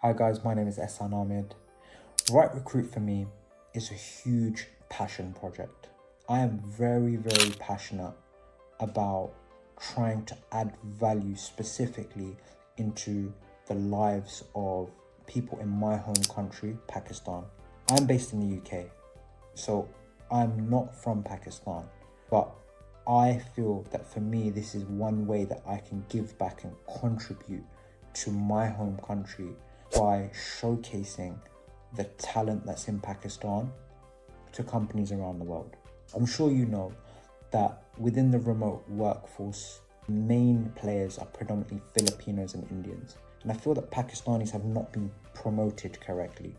Hi guys, my name is Ehsan Ahmed. Right Recruit for me is a huge passion project. I am very passionate about trying to add value specifically into the lives of people in my home country, Pakistan. I'm based in the UK, so I'm not from Pakistan, but I feel that for me, this is one way that I can give back and contribute to my home country by showcasing the talent that's in Pakistan to companies around the world. I'm sure you know that within the remote workforce, main players are predominantly Filipinos and Indians. And I feel that Pakistanis have not been promoted correctly.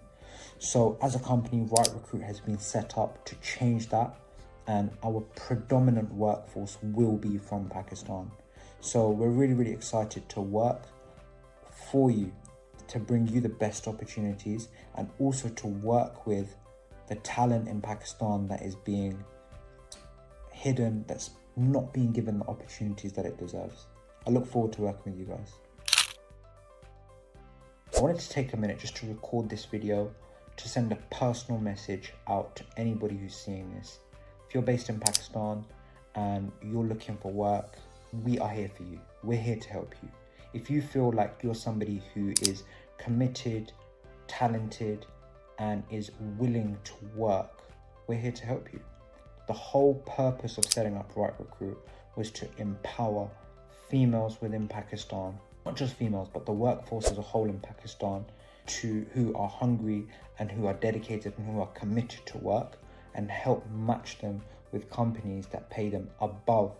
So as a company, Right Recruit has been set up to change that, and our predominant workforce will be from Pakistan. So we're really excited to work for you, to bring you the best opportunities, and also to work with the talent in Pakistan that is being hidden, that's not being given the opportunities that it deserves. I look forward to working with you guys. I wanted to take a minute just to record this video to send a personal message out to anybody who's seeing this. If you're based in Pakistan and you're looking for work, we are here for you. We're here to help you. If you feel like you're somebody who is committed, talented, and is willing to work, we're here to help you. The whole purpose of setting up Right Recruit was to empower females within Pakistan, not just females, but the workforce as a whole in Pakistan, who are hungry and who are dedicated and who are committed to work, and help match them with companies that pay them above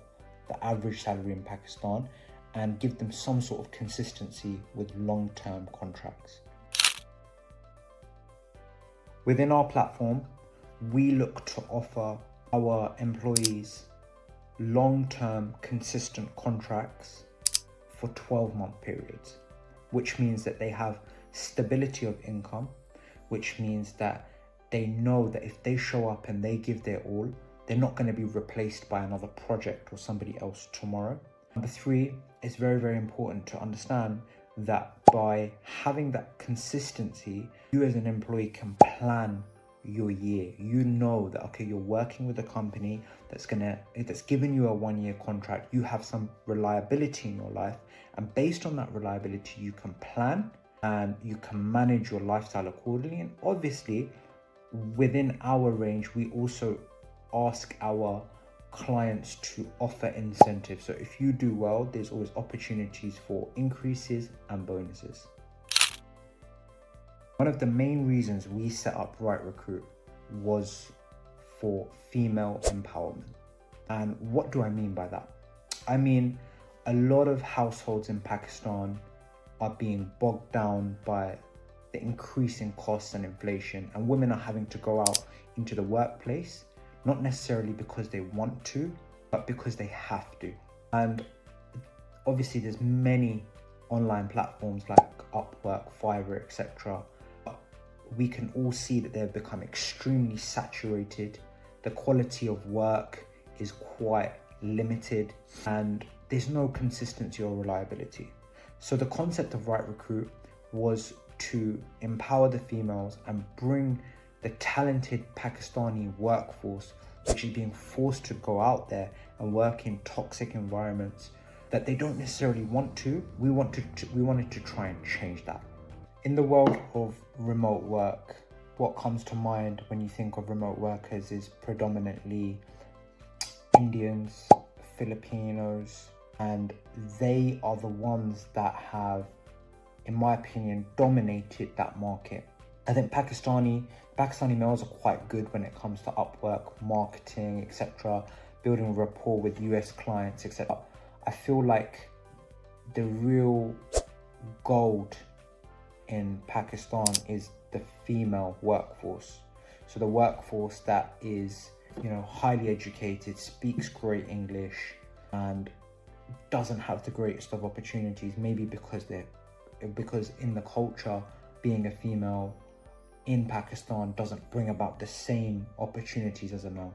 the average salary in Pakistan and give them some sort of consistency with long-term contracts. Within our platform, we look to offer our employees long-term consistent contracts for 12-month periods, which means that they have stability of income, which means that they know that if they show up and they give their all, they're not going to be replaced by another project or somebody else tomorrow. Number three, it's very important to understand that by having that consistency, you as an employee can plan your year. You know that, okay, you're working with a company that's given you a 1-year contract. You have some reliability in your life, and based on that reliability, you can plan and you can manage your lifestyle accordingly. And obviously, within our range, we also ask our clients to offer incentives. So if you do well, there's always opportunities for increases and bonuses. One of the main reasons we set up Right Recruit was for female empowerment. And what do I mean by that? I mean, a lot of households in Pakistan are being bogged down by the increasing costs and inflation, and women are having to go out into the workplace, not necessarily because they want to, but because they have to. And obviously there's many online platforms like Upwork, Fiverr, etc. We can all see that they've become extremely saturated. The quality of work is quite limited and there's no consistency or reliability. So the concept of Right Recruit was to empower the females and bring the talented Pakistani workforce, which is being forced to go out there and work in toxic environments that they don't necessarily want to. We wanted to try and change that. In the world of remote work, what comes to mind when you think of remote workers is predominantly Indians, Filipinos, and they are the ones that have, in my opinion, dominated that market. I think Pakistani males are quite good when it comes to Upwork, marketing, etc., building rapport with US clients, etc. I feel like the real gold in Pakistan is the female workforce. So the workforce that is, highly educated, speaks great English, and doesn't have the greatest of opportunities, maybe because in the culture, being a female in Pakistan doesn't bring about the same opportunities as a male.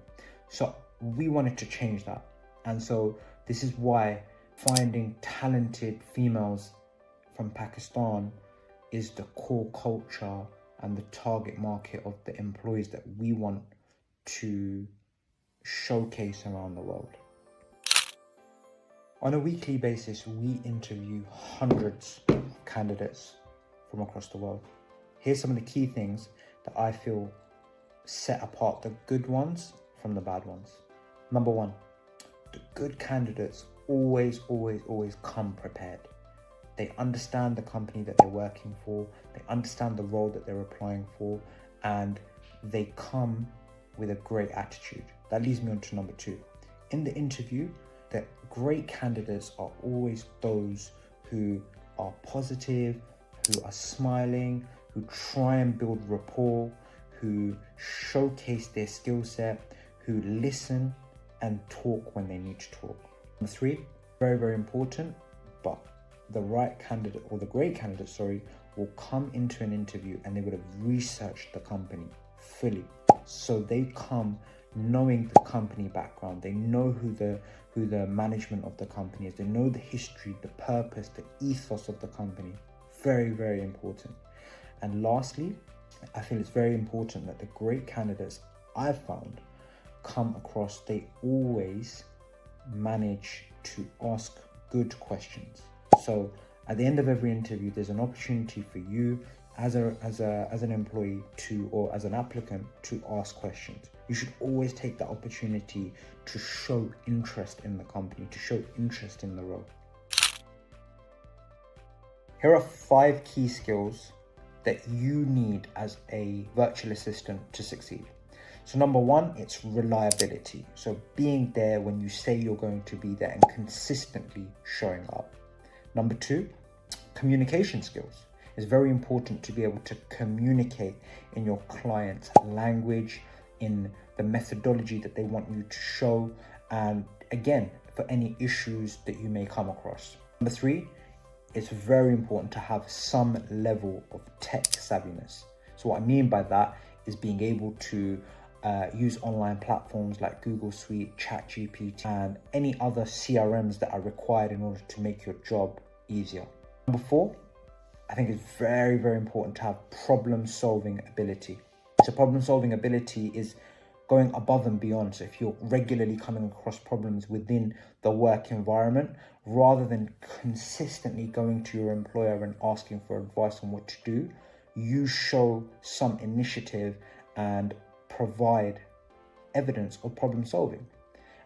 So we wanted to change that. And so this is why finding talented females from Pakistan is the core culture and the target market of the employees that we want to showcase around the world. On a weekly basis, we interview hundreds of candidates from across the world. Here's some of the key things that I feel set apart the good ones from the bad ones. Number one, the good candidates always come prepared. They understand the company that they're working for, they understand the role that they're applying for, and they come with a great attitude. That leads me on to number two. In the interview, the great candidates are always those who are positive, who are smiling, who try and build rapport, who showcase their skill set, who listen and talk when they need to talk. Number three, very important, but the right candidate, or the great candidate, will come into an interview and they would have researched the company fully. So they come knowing the company background, they know who the management of the company is, they know the history, the purpose, the ethos of the company. Very important. And lastly, I feel it's very important that the great candidates I've found come across, they always manage to ask good questions. So at the end of every interview, there's an opportunity for you as an employee or as an applicant to ask questions. You should always take that opportunity to show interest in the company, to show interest in the role. Here are 5 key skills that you need as a virtual assistant to succeed. So number one, it's reliability. So being there when you say you're going to be there and consistently showing up. Number two, communication skills. It's very important to be able to communicate in your client's language, in the methodology that they want you to show, and again, for any issues that you may come across. Number three, it's very important to have some level of tech savviness. So what I mean by that is being able to use online platforms like Google Suite, ChatGPT, and any other CRMs that are required in order to make your job easier. Number four, I think it's very important to have problem-solving ability. So problem-solving ability is going above and beyond. So if you're regularly coming across problems within the work environment, rather than consistently going to your employer and asking for advice on what to do, you show some initiative and provide evidence of problem solving.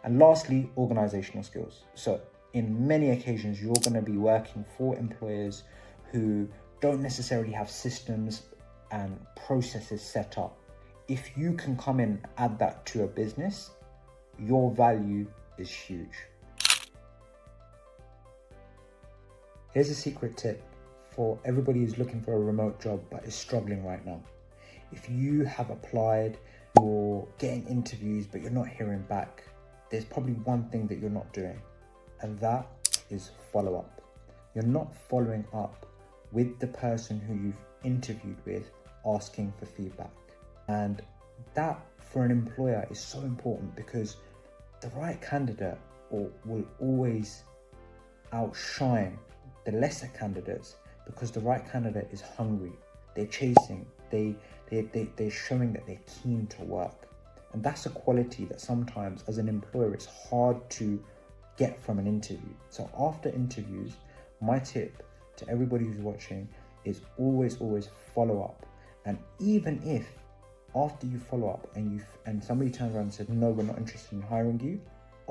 And lastly, organizational skills. So in many occasions, you're going to be working for employers who don't necessarily have systems and processes set up. If you can come in and add that to a business, your value is huge. Here's a secret tip for everybody who's looking for a remote job but is struggling right now. If you have applied, you're getting interviews but you're not hearing back, there's probably one thing that you're not doing, and that is follow up. You're not following up with the person who you've interviewed with, asking for feedback. And that for an employer is so important, because the right candidate will always outshine the lesser candidates, because the right candidate is hungry, they're chasing, they're showing that they're keen to work. And that's a quality that sometimes as an employer it's hard to get from an interview. So after interviews, my tip to everybody who's watching is always follow up. And even if after you follow up and somebody turns around and says, no, we're not interested in hiring you,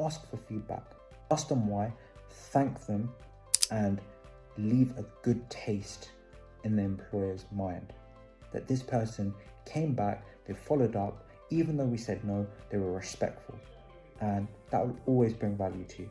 ask for feedback. Ask them why, thank them, and leave a good taste in the employer's mind that this person came back, they followed up, even though we said no, they were respectful. And that will always bring value to you.